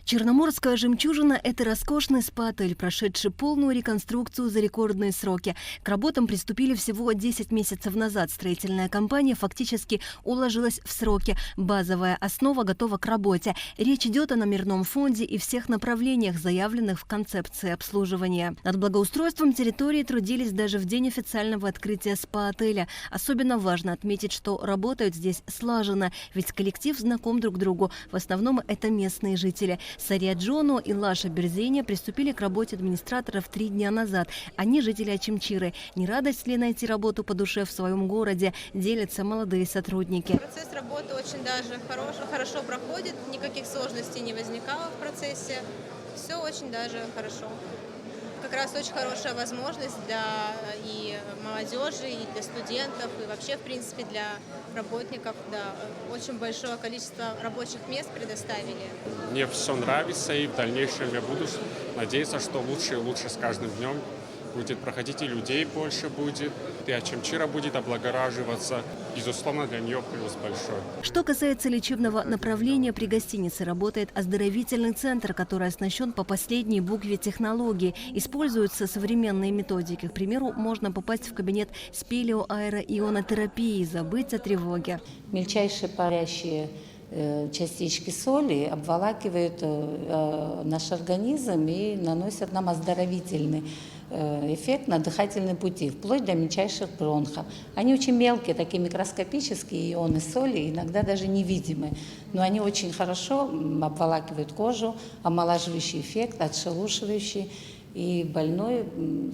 Черноморская жемчужина – это роскошный спа-отель, прошедший полную реконструкцию за рекордные сроки. К работам приступили всего 10 месяцев назад. Строительная компания фактически уложилась в сроки. Базовая основа готова к работе. Речь идет о номерном фонде и всех направлениях, заявленных в концепции обслуживания. Над благоустройством территории трудились даже в день официального открытия спа-отеля. Особенно важно отметить, что работают здесь слаженно, ведь коллектив знаком друг другу. В основном это местные жители. Сария Джону и Лаша Берзеня приступили к работе администраторов 3 дня назад. Они жители Очимчиры. Не радость ли найти работу по душе в своем городе, делятся молодые сотрудники. Процесс работы очень даже хорошо проходит, никаких сложностей не возникало в процессе. Все очень даже хорошо. Как раз очень хорошая возможность для и молодежи, и для студентов, и вообще, в принципе, для работников. Да, очень большое количество рабочих мест предоставили. Мне все нравится, и в дальнейшем я буду надеяться, что лучше и лучше с каждым днем будет проходить, и людей больше будет, и Очимчира будет облагораживаться. Безусловно, для нее плюс большой. Что касается лечебного направления, при гостинице работает оздоровительный центр, который оснащен по последней букве технологии. Используются современные методики. К примеру, можно попасть в кабинет спелеоаэроионотерапии и забыть о тревоге. Мельчайшие парящие частички соли обволакивают наш организм и наносят нам оздоровительный эффект на дыхательные пути, вплоть до мельчайших бронхов. Они очень мелкие, такие микроскопические ионы соли, иногда даже невидимые, но они очень хорошо обволакивают кожу, омолаживающий эффект, отшелушивающий. И больной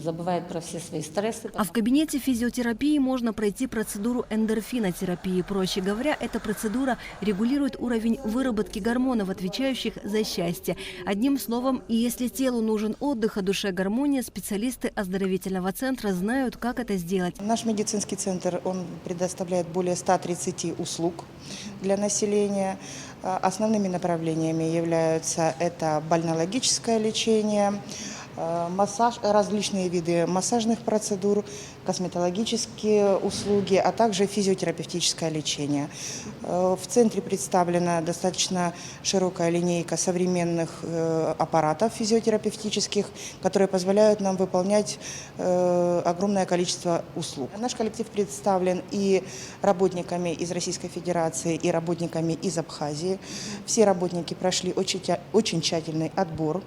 забывает про все свои стрессы. А в кабинете физиотерапии можно пройти процедуру эндорфинотерапии. Проще говоря, эта процедура регулирует уровень выработки гормонов, отвечающих за счастье. Одним словом, и если телу нужен отдых, а душе гармония, специалисты оздоровительного центра знают, как это сделать. Наш медицинский центр, он предоставляет более 130 услуг для населения. Основными направлениями являются это больнологическое лечение, массаж, различные виды массажных процедур, косметологические услуги, а также физиотерапевтическое лечение. В центре представлена достаточно широкая линейка современных аппаратов физиотерапевтических, которые позволяют нам выполнять огромное количество услуг. Наш коллектив представлен и работниками из Российской Федерации, и работниками из Абхазии. Все работники прошли очень тщательный отбор,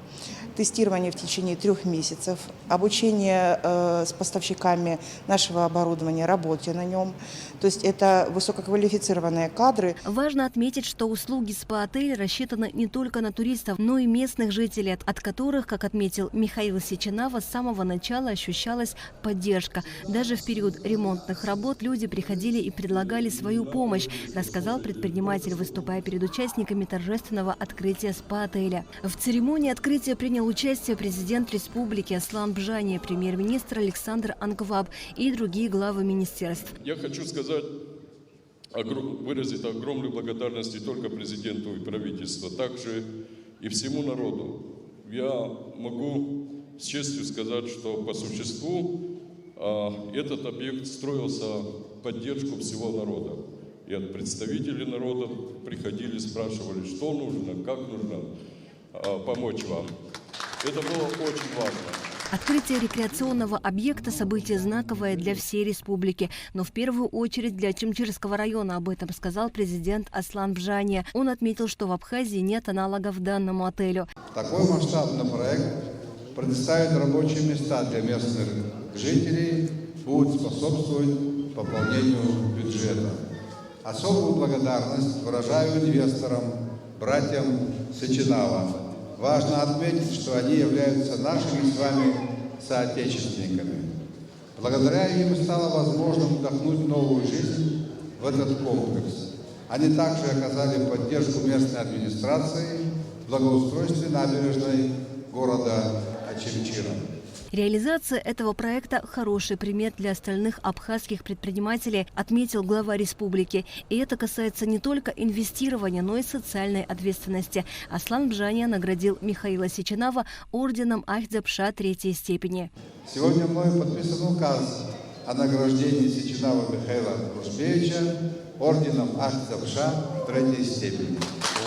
тестирование в течение 3 месяцев, обучение с поставщиками нашего оборудования, работе на нем. То есть это высококвалифицированные кадры. Важно отметить, что услуги спа-отеля рассчитаны не только на туристов, но и местных жителей, от которых, как отметил Михаил Сеченава, с самого начала ощущалась поддержка. Даже в период ремонтных работ люди приходили и предлагали свою помощь, рассказал предприниматель, выступая перед участниками торжественного открытия спа-отеля. В церемонии открытия принял участие президент республики Аслан Бжания, премьер-министр Александр Анкваб и другие главы министерств. Я хочу выразить огромную благодарность не только президенту и правительству, также и всему народу. Я могу с честью сказать, что по существу этот объект строился в поддержку всего народа. И от представителей народа приходили, спрашивали, что нужно, как нужно помочь вам. Это было очень важно. Открытие рекреационного объекта – событие знаковое для всей республики, но в первую очередь для Очимчирского района. Об этом сказал президент Аслан Бжания. Он отметил, что в Абхазии нет аналогов данному отелю. Такой масштабный проект предоставит рабочие места для местных жителей, будет способствовать пополнению бюджета. Особую благодарность выражаю инвесторам, братьям Сеченава. Важно отметить, что они являются нашими с вами соотечественниками. Благодаря им стало возможно вдохнуть новую жизнь в этот комплекс. Они также оказали поддержку местной администрации в благоустройстве набережной города Очимчира. Реализация этого проекта – хороший пример для остальных абхазских предпринимателей, отметил глава республики. И это касается не только инвестирования, но и социальной ответственности. Аслан Бжания наградил Михаила Сеченава орденом Ахтзапша 3-й степени. Сегодня мною подписан указ о награждении Сеченава Михаила Рушбевича орденом Ахтзапша 3-й степени.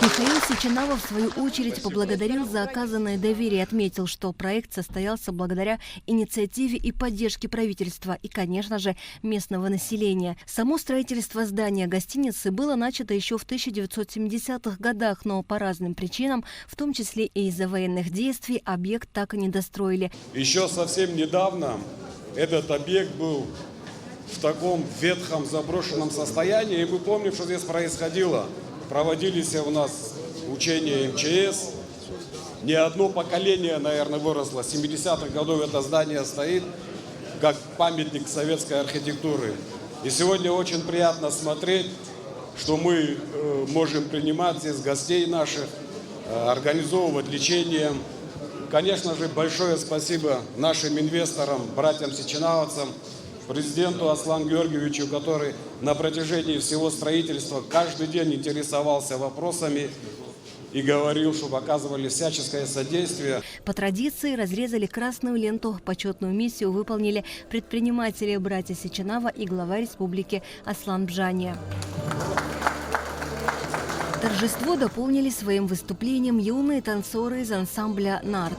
Михаил Сеченава, в свою очередь, поблагодарил за оказанное доверие и отметил, что проект состоялся благодаря инициативе и поддержке правительства и, конечно же, местного населения. Само строительство здания гостиницы было начато еще в 1970-х годах, но по разным причинам, в том числе и из-за военных действий, объект так и не достроили. Еще совсем недавно этот объект был в таком ветхом заброшенном состоянии, и мы помним, что здесь происходило. Проводились у нас учения МЧС. Не одно поколение, наверное, выросло. С 70-х годов это здание стоит как памятник советской архитектуры. И сегодня очень приятно смотреть, что мы можем принимать здесь гостей наших, организовывать лечение. Конечно же, большое спасибо нашим инвесторам, братьям Сеченавцам, президенту Аслану Георгиевичу, который на протяжении всего строительства каждый день интересовался вопросами и говорил, чтобы оказывали всяческое содействие. По традиции разрезали красную ленту. Почетную миссию выполнили предприниматели братья Сеченава и глава республики Аслан Бжания. Торжество дополнили своим выступлением юные танцоры из ансамбля «Нарт».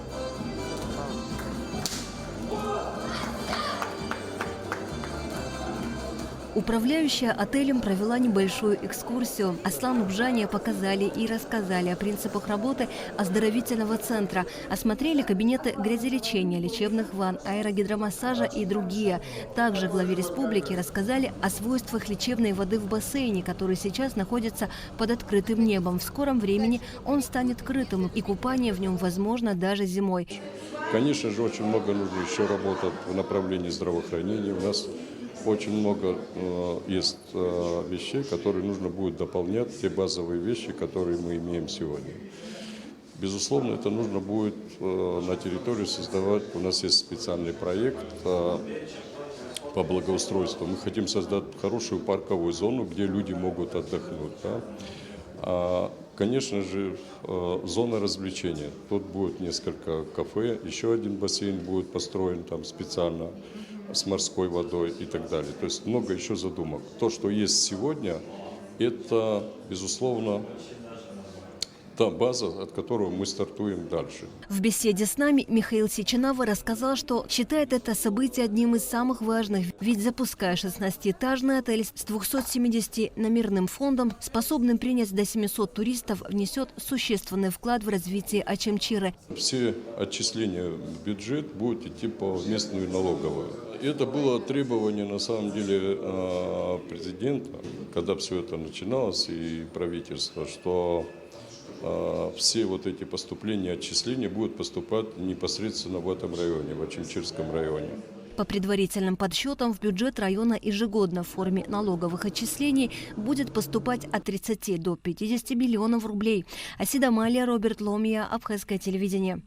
Управляющая отелем провела небольшую экскурсию. Аслану Бжания показали и рассказали о принципах работы оздоровительного центра. Осмотрели кабинеты грязелечения, лечебных ванн, аэрогидромассажа и другие. Также главе республики рассказали о свойствах лечебной воды в бассейне, который сейчас находится под открытым небом. В скором времени он станет крытым, и купание в нем возможно даже зимой. Конечно же, очень много нужно еще работать в направлении здравоохранения. У нас очень много есть вещей, которые нужно будет дополнять, те базовые вещи, которые мы имеем сегодня. Безусловно, это нужно будет на территории создавать. У нас есть специальный проект по благоустройству. Мы хотим создать хорошую парковую зону, где люди могут отдохнуть. Да? Конечно же, зона развлечения. Тут будет несколько кафе, еще один бассейн будет построен там специально с морской водой и так далее. То есть много еще задумок. То, что есть сегодня, это, безусловно, та база, от которой мы стартуем дальше. В беседе с нами Михаил Сеченава рассказал, что считает это событие одним из самых важных, ведь запуская 16-этажный отель с 270 номерным фондом, способным принять до 700 туристов, внесет существенный вклад в развитие Ачамчиры. Все отчисления в бюджет будут идти по местную налоговую. Это было требование, на самом деле, президента, когда все это начиналось, и правительства, что все вот эти поступления, отчисления будут поступать непосредственно в этом районе, в Ачамчирском районе. По предварительным подсчетам, в бюджет района ежегодно в форме налоговых отчислений будет поступать от 30 до 50 миллионов рублей. Асида Малия, Роберт Ломия, Абхазское телевидение.